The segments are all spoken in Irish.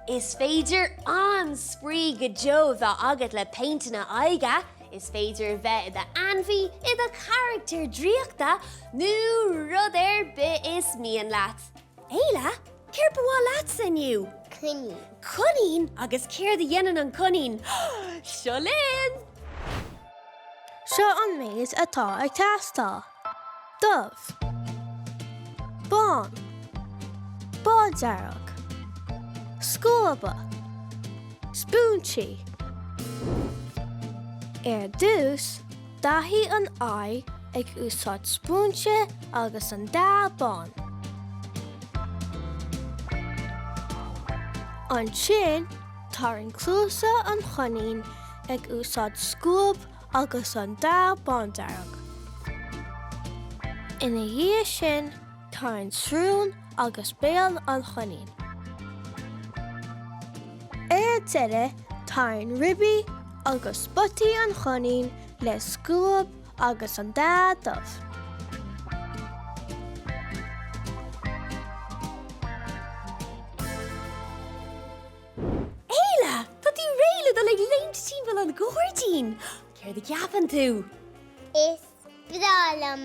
Is féidir an sprí go Joe bheith agat le Péinteáil Aghaidheanna, is féidir bheith de anmhí I do character dríochta nó rud bit is mian leat. Aela, céir bhá leat inniu? Coinín. Coinín agus céir de dhéanaan an coinín. Seo linn! Seo an méid atá ag teastáil. Dubh. Bán. Báidearg. Scóba. Spúntí. Dús, dahí an ai ag úsáid spúnte agus an dá bán. An sin, tar an clúsa an choinín ag úsáid scób agus an dá bándarg. Ina dhé sin, tar an srún agus béal an choinín. Deire, tar an ribí agus butí an choinín le scób agus an dá dubh. Aela, tá tú réile do le leint tíbal an gcóirtín. Céir de ceapan tú? Is brala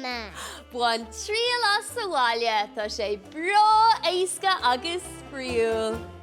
Buan tríal as sa bháile, tá sé bra éasca agus spríúil.